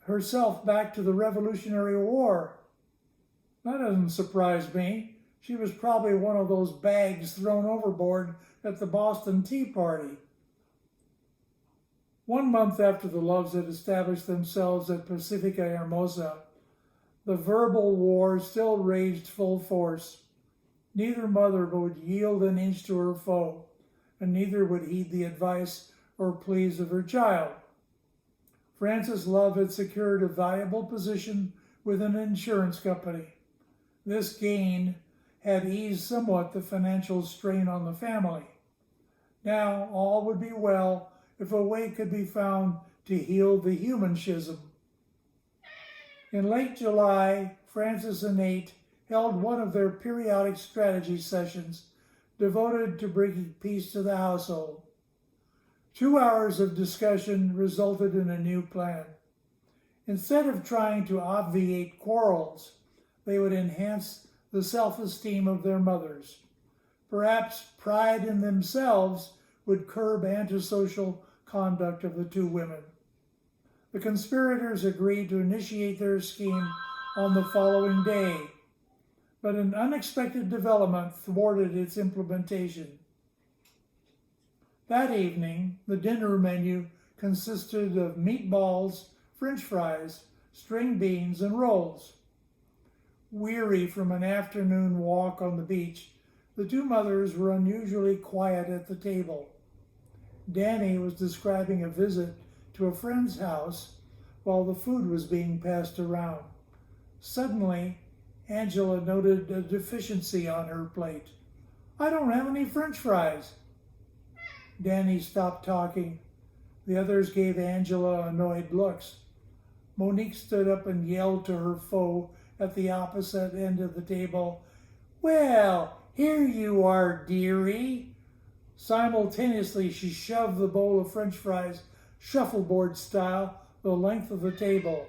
herself back to the Revolutionary War. That doesn't surprise me. She was probably one of those bags thrown overboard at the Boston Tea Party. 1 month after the Loves had established themselves at Pacifica Hermosa, the verbal war still raged full force. Neither mother would yield an inch to her foe, and neither would heed the advice or pleas of her child. Frances Love had secured a valuable position with an insurance company. This gain had eased somewhat the financial strain on the family. Now all would be well if a way could be found to heal the human schism. In late July, Frances and Nate held one of their periodic strategy sessions devoted to bringing peace to the household. 2 hours of discussion resulted in a new plan. Instead of trying to obviate quarrels, they would enhance the self-esteem of their mothers. Perhaps pride in themselves would curb antisocial conduct of the 2 women. The conspirators agreed to initiate their scheme on the following day, but an unexpected development thwarted its implementation. That evening, the dinner menu consisted of meatballs, French fries, string beans, and rolls. Weary from an afternoon walk on the beach, the 2 mothers were unusually quiet at the table. Danny was describing a visit to a friend's house while the food was being passed around. Suddenly, Angela noted a deficiency on her plate. I don't have any French fries. Danny stopped talking. The others gave Angela annoyed looks. Monique stood up and yelled to her foe at the opposite end of the table, Well, here you are, dearie. Simultaneously, she shoved the bowl of French fries, shuffleboard style, the length of the table.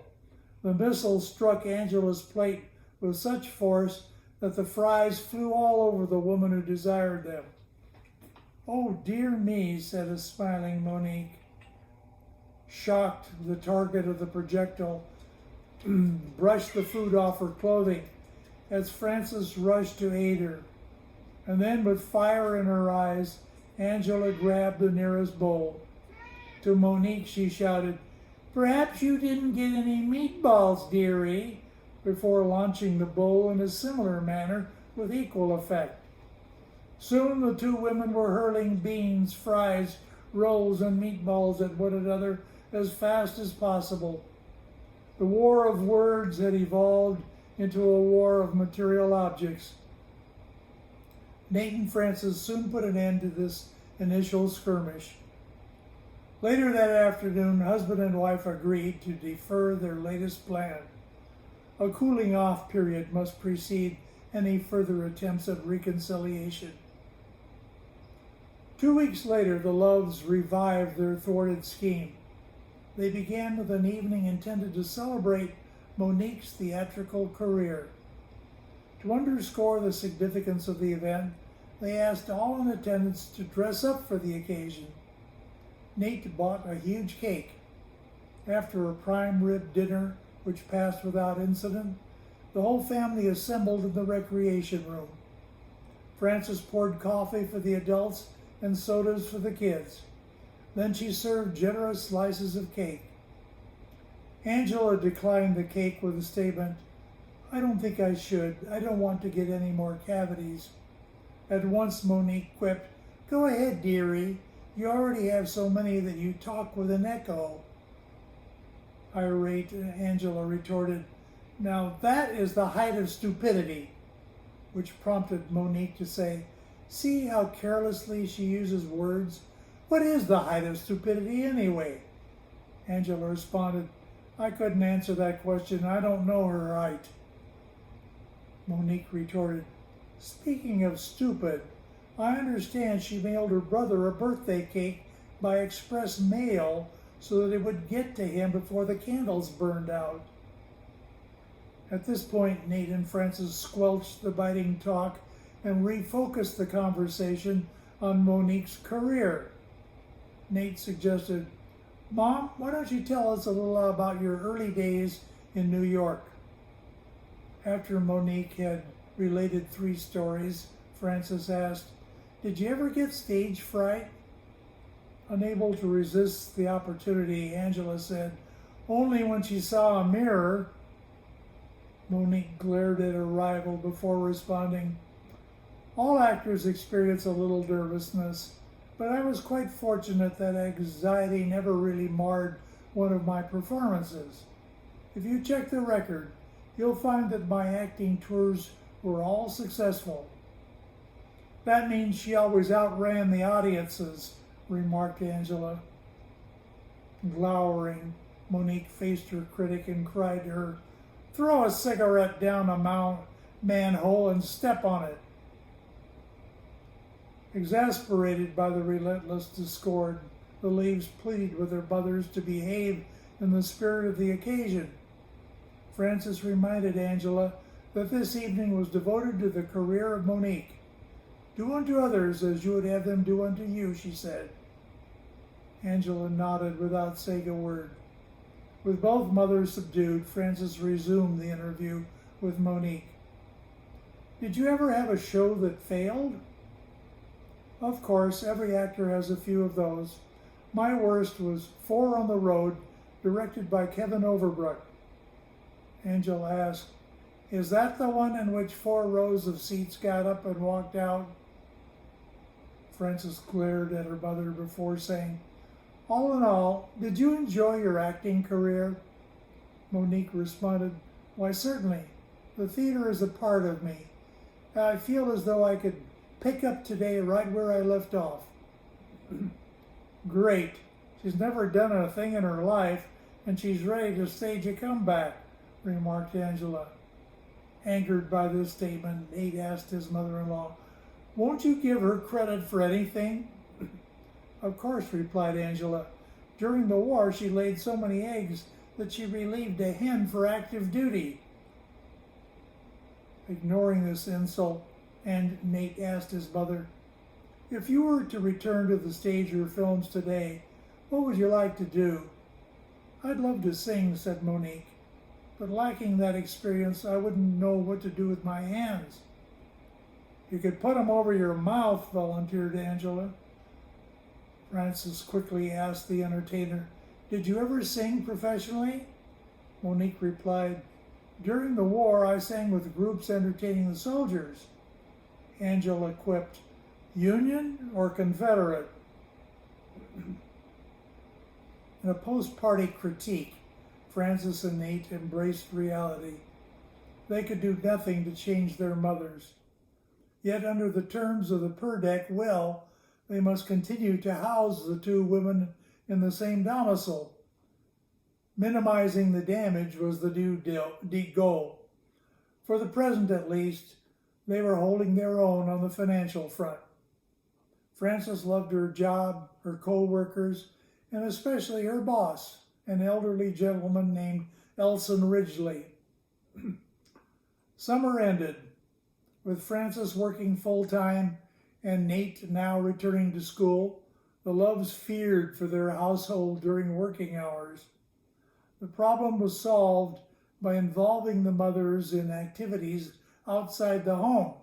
The missile struck Angela's plate with such force that the fries flew all over the woman who desired them. Oh, dear me, said a smiling Monique. Shocked, the target of the projectile brushed the food off her clothing as Frances rushed to aid her. And then, with fire in her eyes, Angela grabbed the nearest bowl. To Monique, she shouted, Perhaps you didn't get any meatballs, dearie, before launching the bowl in a similar manner with equal effect. Soon the 2 women were hurling beans, fries, rolls, and meatballs at one another as fast as possible. The war of words had evolved into a war of material objects. Nate and Frances soon put an end to this initial skirmish. Later that afternoon, husband and wife agreed to defer their latest plan. A cooling off period must precede any further attempts at reconciliation. 2 weeks later, the Loves revived their thwarted scheme. They began with an evening intended to celebrate Monique's theatrical career. To underscore the significance of the event, they asked all in attendance to dress up for the occasion. Nate bought a huge cake. After a prime rib dinner, which passed without incident, the whole family assembled in the recreation room. Frances poured coffee for the adults and sodas for the kids. Then she served generous slices of cake. Angela declined the cake with a statement, "I don't think I should. I don't want to get any more cavities." At once Monique quipped, "Go ahead, dearie. You already have so many that you talk with an echo." Irate, Angela retorted, "Now that is the height of stupidity," which prompted Monique to say, "See how carelessly she uses words? What is the height of stupidity anyway?" Angela responded, "I couldn't answer that question. I don't know her height." Monique retorted, "Speaking of stupid, I understand she mailed her brother a birthday cake by express mail so that it would get to him before the candles burned out." At this point, Nate and Frances squelched the biting talk and refocused the conversation on Monique's career. Nate suggested, "Mom, why don't you tell us a little about your early days in New York?" After Monique had related 3 stories, Frances asked, "Did you ever get stage fright?" Unable to resist the opportunity, Angela said, "Only when she saw a mirror." Monique glared at her rival before responding, "All actors experience a little nervousness, but I was quite fortunate that anxiety never really marred one of my performances. If you check the record, you'll find that my acting tours were all successful." "That means she always outran the audiences," remarked Angela. Glowering, Monique faced her critic and cried to her, "Throw a cigarette down a manhole and step on it." Exasperated by the relentless discord, the Leaves pleaded with their mothers to behave in the spirit of the occasion. Frances reminded Angela that this evening was devoted to the career of Monique. "Do unto others as you would have them do unto you," she said. Angela nodded without saying a word. With both mothers subdued, Frances resumed the interview with Monique. "Did you ever have a show that failed?" "Of course, every actor has a few of those. My worst was 4 on the Road, directed by Kevin Overbrook." Angela asked, "Is that the one in which 4 rows of seats got up and walked out?" Frances glared at her mother before saying, "All in all, did you enjoy your acting career?" Monique responded, "Why, certainly. The theater is a part of me. I feel as though I could pick up today right where I left off." "Great. She's never done a thing in her life, and she's ready to stage a comeback," remarked Angela. Angered by this statement, Nate asked his mother-in-law, "Won't you give her credit for anything?" "Of course," replied Angela. "During the war, she laid so many eggs that she relieved a hen for active duty." Ignoring this insult, and Nate asked his mother, "If you were to return to the stage or films today, what would you like to do?" "I'd love to sing," said Monique, "but lacking that experience, I wouldn't know what to do with my hands." "You could put them over your mouth," volunteered Angela. Frances quickly asked the entertainer, "Did you ever sing professionally?" Monique replied, "During the war, I sang with groups entertaining the soldiers." Angela quipped, "Union or Confederate?" In a post-party critique, Frances and Nate embraced reality. They could do nothing to change their mothers. Yet under the terms of the Purdeck will, they must continue to house the 2 women in the same domicile. Minimizing the damage was the new goal. For the present, at least, they were holding their own on the financial front. Frances loved her job, her co-workers, and especially her boss, an elderly gentleman named Elson Ridgely. Summer ended, with Frances working full-time and Nate now returning to school. The Loves feared for their household during working hours. The problem was solved by involving the mothers in activities outside the home.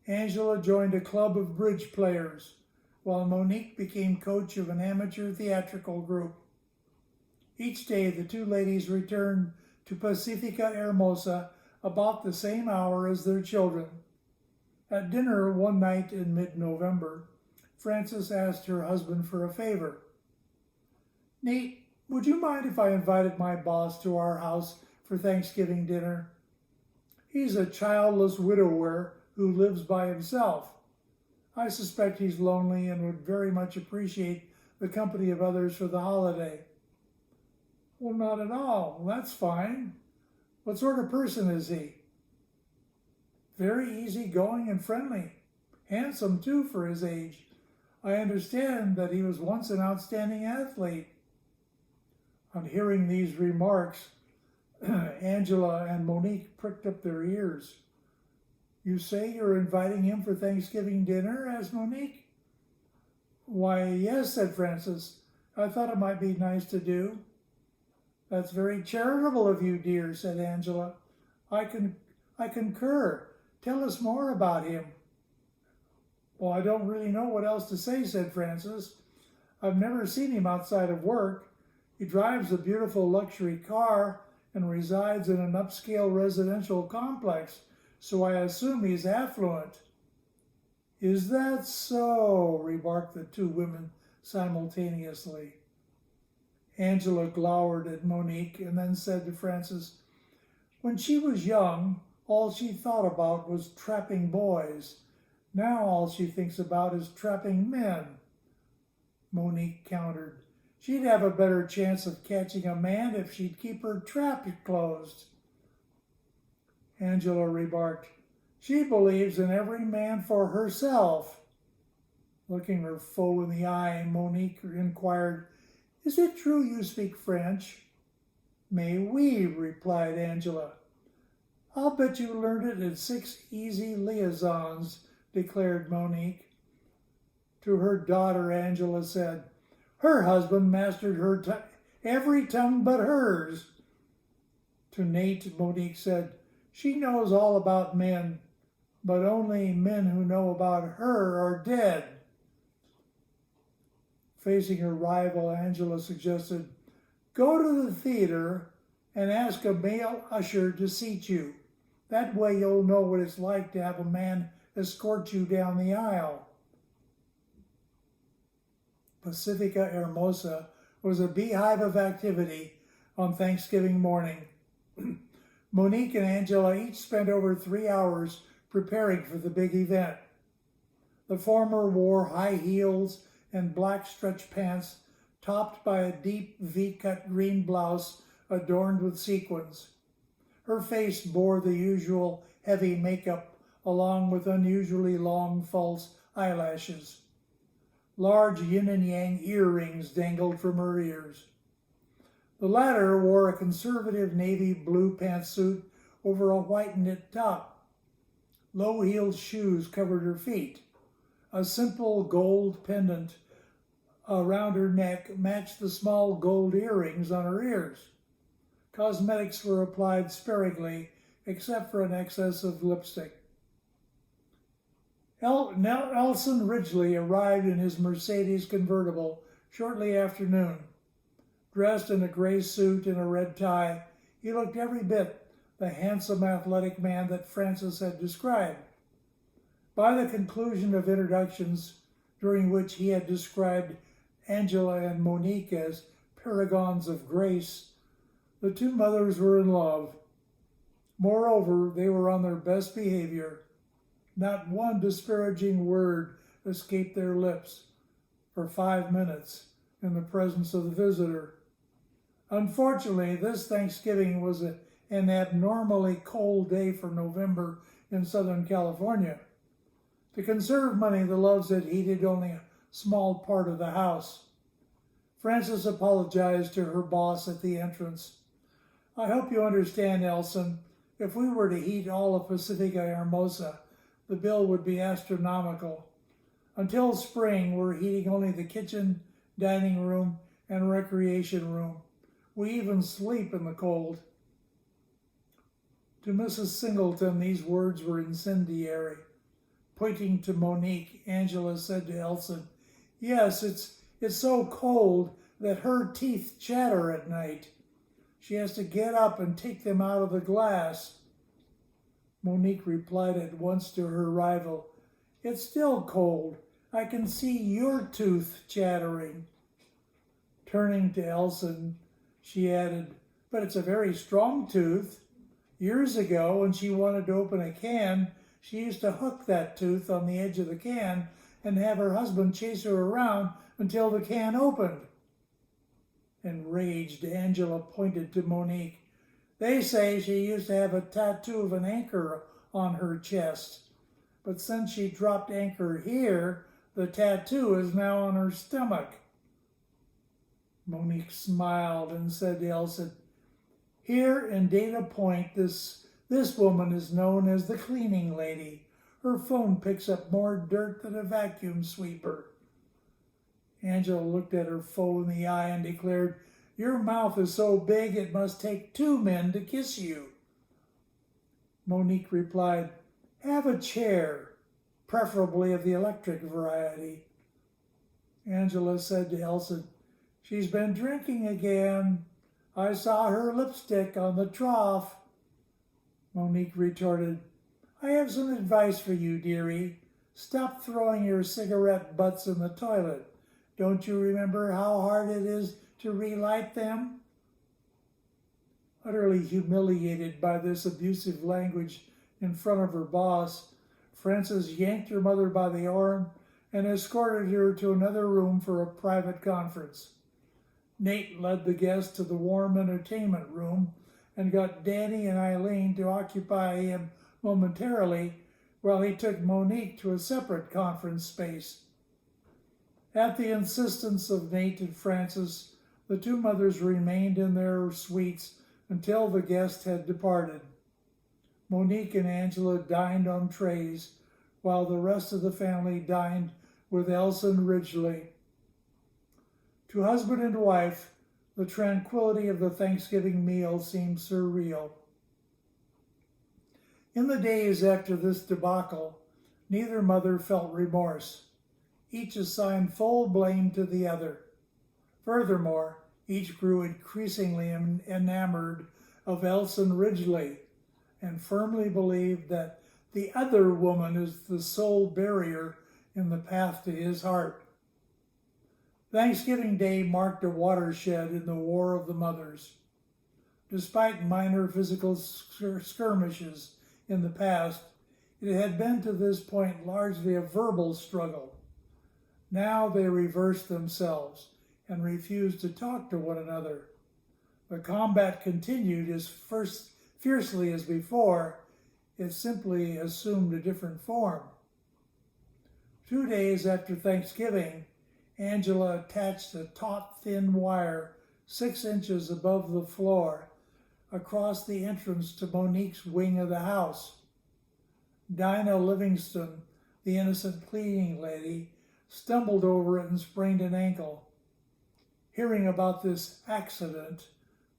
Angela joined a club of bridge players, while Monique became coach of an amateur theatrical group. Each day, the two ladies returned to Pacifica Hermosa about the same hour as their children. At dinner one night in mid-November, Frances asked her husband for a favor. "Nate, would you mind if I invited my boss to our house for Thanksgiving dinner? He's a childless widower who lives by himself. I suspect he's lonely and would very much appreciate the company of others for the holiday." "Well, not at all. That's fine. What sort of person is he?" "Very easygoing and friendly. Handsome, too, for his age. I understand that he was once an outstanding athlete." On hearing these remarks, Angela and Monique pricked up their ears. "You say you're inviting him for Thanksgiving dinner?" asked Monique. "Why, yes," said Frances. "I thought it might be nice to do." "That's very charitable of you, dear," said Angela. I concur. Tell us more about him." "Well, I don't really know what else to say," said Frances. "I've never seen him outside of work. He drives a beautiful luxury car and resides in an upscale residential complex, so I assume he's affluent." "Is that so?" remarked the two women simultaneously. Angela glowered at Monique and then said to Frances, "When she was young, all she thought about was trapping boys. Now all she thinks about is trapping men." Monique countered, "She'd have a better chance of catching a man if she'd keep her trap closed." Angela remarked, "She believes in every man for herself." Looking her foe in the eye, Monique inquired, "Is it true you speak French?" "Mais oui," replied Angela. "I'll bet you learned it in 6 easy liaisons," declared Monique. To her daughter, Angela said, "Her husband mastered every tongue but hers." To Nate, Monique said, "She knows all about men, but only men who know about her are dead." Facing her rival, Angela suggested, "Go to the theater and ask a male usher to seat you. That way you'll know what it's like to have a man escort you down the aisle." Pacifica Hermosa was a beehive of activity on Thanksgiving morning. Monique and Angela each spent over 3 hours preparing for the big event. The former wore high heels and black stretch pants, topped by a deep V-cut green blouse adorned with sequins. Her face bore the usual heavy makeup, along with unusually long false eyelashes. Large yin and yang earrings dangled from her ears. The latter wore a conservative navy blue pantsuit over a white knit top. Low-heeled shoes covered her feet. A simple gold pendant around her neck matched the small gold earrings on her ears. Cosmetics were applied sparingly, except for an excess of lipstick. Elson Ridgely arrived in his Mercedes convertible shortly after noon. Dressed in a gray suit and a red tie, he looked every bit the handsome athletic man that Frances had described. By the conclusion of introductions, during which he had described Angela and Monique as paragons of grace, the two mothers were in love. Moreover, they were on their best behavior. Not one disparaging word escaped their lips for 5 minutes in the presence of the visitor. Unfortunately, this Thanksgiving was an abnormally cold day for November in Southern California. To conserve money, the Loves had heated only a small part of the house. Frances apologized to her boss at the entrance. "I hope you understand, Elson. If we were to heat all of Pacifica Hermosa, the bill would be astronomical. Until spring, we're heating only the kitchen, dining room, and recreation room. We even sleep in the cold." To Mrs. Singleton, these words were incendiary. Pointing to Monique, Angela said to Elson, "Yes, it's so cold that her teeth chatter at night. She has to get up and take them out of the glass." Monique replied at once to her rival, "It's still cold. I can see your tooth chattering." Turning to Elson, she added, "But it's a very strong tooth. Years ago, when she wanted to open a can, she used to hook that tooth on the edge of the can and have her husband chase her around until the can opened." Enraged, Angela pointed to Monique. "They say she used to have a tattoo of an anchor on her chest. But since she dropped anchor here, the tattoo is now on her stomach." Monique smiled and said to Elson, "Here in Dana Point, this woman is known as the cleaning lady. Her phone picks up more dirt than a vacuum sweeper." Angela looked at her foe in the eye and declared, "Your mouth is so big it must take 2 men to kiss you." Monique replied, "Have a chair, preferably of the electric variety." Angela said to Elson, "She's been drinking again. I saw her lipstick on the trough." Monique retorted, "I have some advice for you, dearie. Stop throwing your cigarette butts in the toilet. Don't you remember how hard it is to relight them?" Utterly humiliated by this abusive language in front of her boss, Frances yanked her mother by the arm and escorted her to another room for a private conference. Nate led the guests to the warm entertainment room and got Danny and Eileen to occupy him momentarily while he took Monique to a separate conference space. At the insistence of Nate and Frances, the two mothers remained in their suites until the guests had departed. Monique and Angela dined on trays, while the rest of the family dined with Elson Ridgely. To husband and wife, the tranquility of the Thanksgiving meal seemed surreal. In the days after this debacle, neither mother felt remorse. Each assigned full blame to the other. Furthermore, each grew increasingly enamored of Elson Ridgely and firmly believed that the other woman is the sole barrier in the path to his heart. Thanksgiving Day marked a watershed in the War of the Mothers. Despite minor physical skirmishes in the past, it had been to this point largely a verbal struggle. Now they reversed themselves and refused to talk to one another. The combat continued as fiercely as before. It simply assumed a different form. 2 days after Thanksgiving, Angela attached a taut, thin wire 6 inches above the floor across the entrance to Monique's wing of the house. Dinah Livingston, the innocent cleaning lady, stumbled over it and sprained an ankle. Hearing about this accident,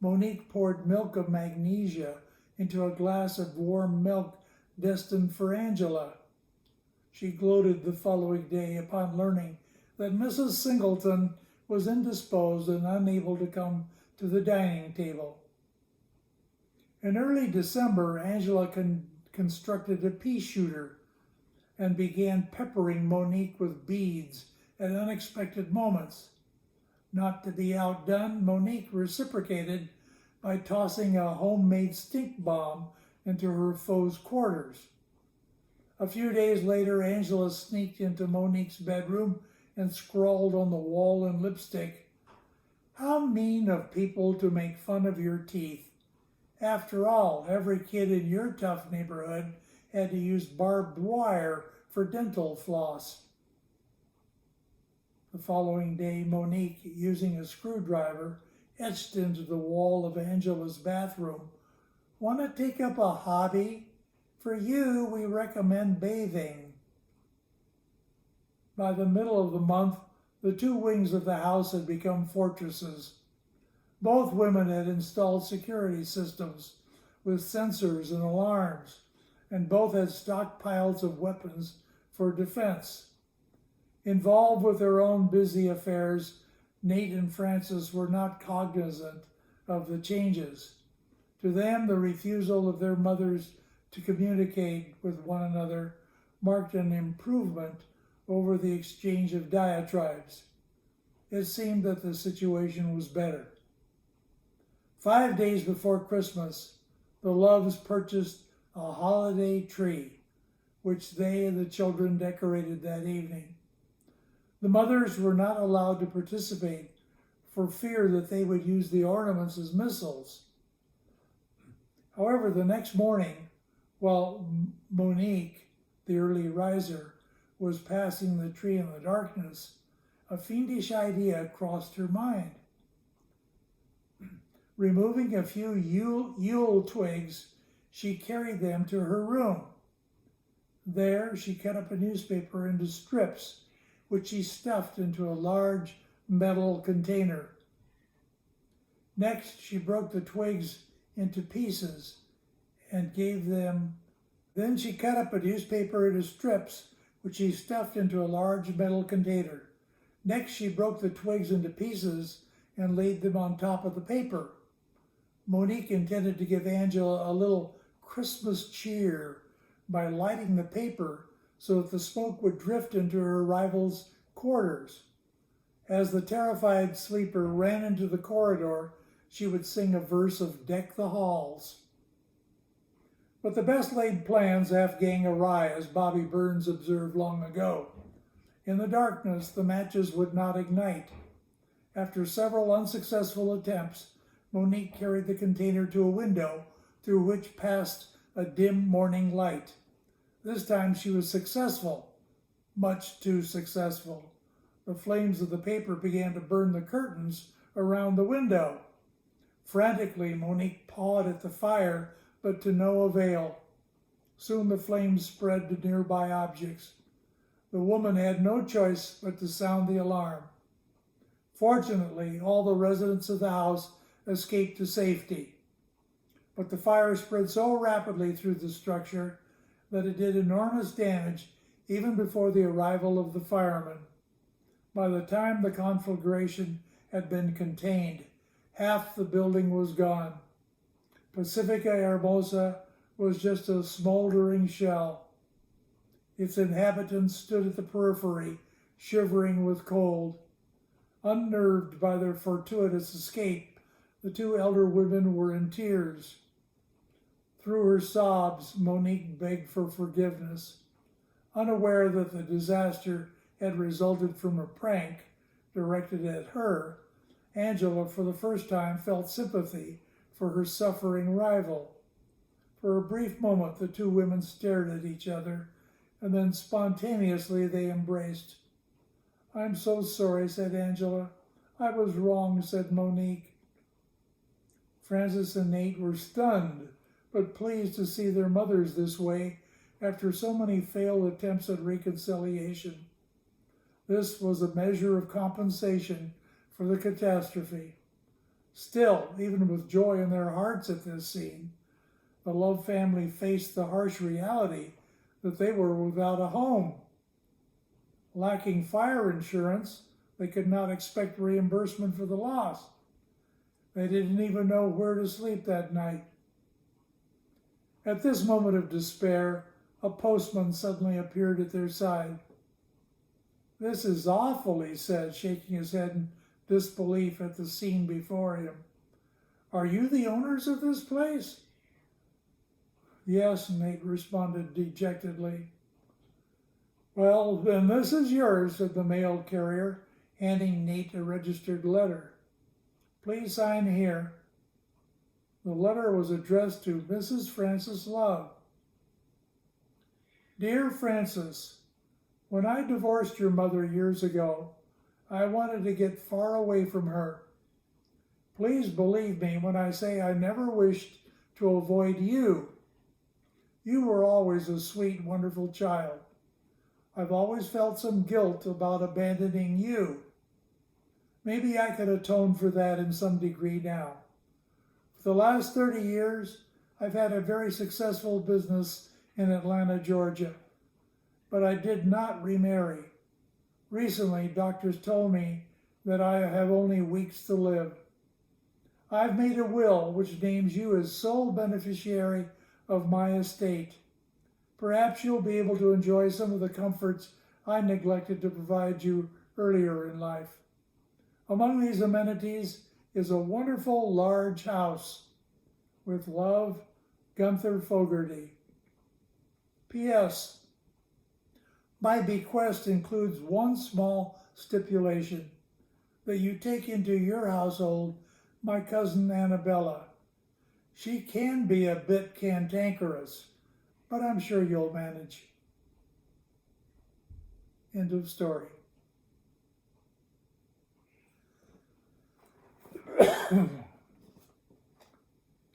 Monique poured milk of magnesia into a glass of warm milk destined for Angela. She gloated the following day upon learning that Mrs. Singleton was indisposed and unable to come to the dining table. In early December, Angela constructed a pea shooter and began peppering Monique with beads at unexpected moments. Not to be outdone, Monique reciprocated by tossing a homemade stink bomb into her foe's quarters. A few days later, Angela sneaked into Monique's bedroom and scrawled on the wall in lipstick, How mean of people to make fun of your teeth. After all, every kid in your tough neighborhood had to use barbed wire for dental floss. The following day, Monique, using a screwdriver, etched into the wall of Angela's bathroom. Want to take up a hobby? For you, we recommend bathing. By the middle of the month, the two wings of the house had become fortresses. Both women had installed security systems with sensors and alarms, and both had stockpiles of weapons for defense. Involved with their own busy affairs, Nate and Frances were not cognizant of the changes. To them, the refusal of their mothers to communicate with one another marked an improvement over the exchange of diatribes. It seemed that the situation was better. 5 days before Christmas, the Loves purchased a holiday tree, which they and the children decorated that evening. The mothers were not allowed to participate for fear that they would use the ornaments as missiles. However, the next morning, while Monique, the early riser, was passing the tree in the darkness, a fiendish idea crossed her mind. Removing a few Yule twigs, she carried them to her room. There, she cut up a newspaper into strips, which she stuffed into a large metal container. Next, she broke the twigs into pieces and gave them. Then she cut up a newspaper into strips, which she stuffed into a large metal container. Next, she broke the twigs into pieces and laid them on top of the paper. Monique intended to give Angela a little Christmas cheer by lighting the paper so that the smoke would drift into her rival's quarters. As the terrified sleeper ran into the corridor, she would sing a verse of Deck the Halls. But the best laid plans half-gang awry, as Bobby Burns observed long ago. In the darkness, the matches would not ignite. After several unsuccessful attempts, Monique carried the container to a window through which passed a dim morning light. This time she was successful, much too successful. The flames of the paper began to burn the curtains around the window. Frantically, Monique pawed at the fire, but to no avail. Soon the flames spread to nearby objects. The woman had no choice but to sound the alarm. Fortunately, all the residents of the house escaped to safety. But the fire spread so rapidly through the structure that it did enormous damage even before the arrival of the firemen. By the time the conflagration had been contained, half the building was gone. Pacifica Hermosa was just a smoldering shell. Its inhabitants stood at the periphery, shivering with cold. Unnerved by their fortuitous escape, the two elder women were in tears. Through her sobs, Monique begged for forgiveness. Unaware that the disaster had resulted from a prank directed at her, Angela, for the first time, felt sympathy for her suffering rival. For a brief moment, the two women stared at each other, and then spontaneously they embraced. "I'm so sorry," said Angela. "I was wrong," said Monique. Frances and Nate were stunned, but pleased to see their mothers this way after so many failed attempts at reconciliation. This was a measure of compensation for the catastrophe. Still, even with joy in their hearts at this scene, the Love family faced the harsh reality that they were without a home. Lacking fire insurance, they could not expect reimbursement for the loss. They didn't even know where to sleep that night. At this moment of despair, a postman suddenly appeared at their side. "This is awful," he said, shaking his head in disbelief at the scene before him. "Are you the owners of this place?" "Yes," Nate responded dejectedly. "Well, then this is yours," said the mail carrier, handing Nate a registered letter. Please sign here. The letter was addressed to Mrs. Frances Love. Dear Frances, when I divorced your mother years ago, I wanted to get far away from her. Please believe me when I say I never wished to avoid you. You were always a sweet, wonderful child. I've always felt some guilt about abandoning you. Maybe I could atone for that in some degree now. For the last 30 years, I've had a very successful business in Atlanta, Georgia, but I did not remarry. Recently, doctors told me that I have only weeks to live. I've made a will which names you as sole beneficiary of my estate. Perhaps you'll be able to enjoy some of the comforts I neglected to provide you earlier in life. Among these amenities is a wonderful large house. With love, Gunther Fogarty. P.S. My bequest includes one small stipulation, that you take into your household my cousin Annabella. She can be a bit cantankerous, but I'm sure you'll manage. End of story.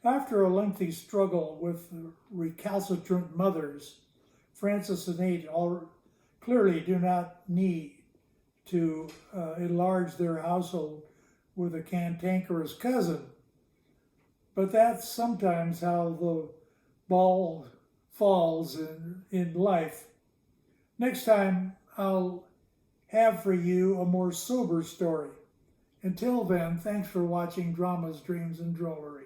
After a lengthy struggle with the recalcitrant mothers, Frances and Nate clearly do not need to enlarge their household with a cantankerous cousin. But that's sometimes how the ball falls in life. Next time, I'll have for you a more sober story. Until then, thanks for watching Dramas, Dreams, and Drollery.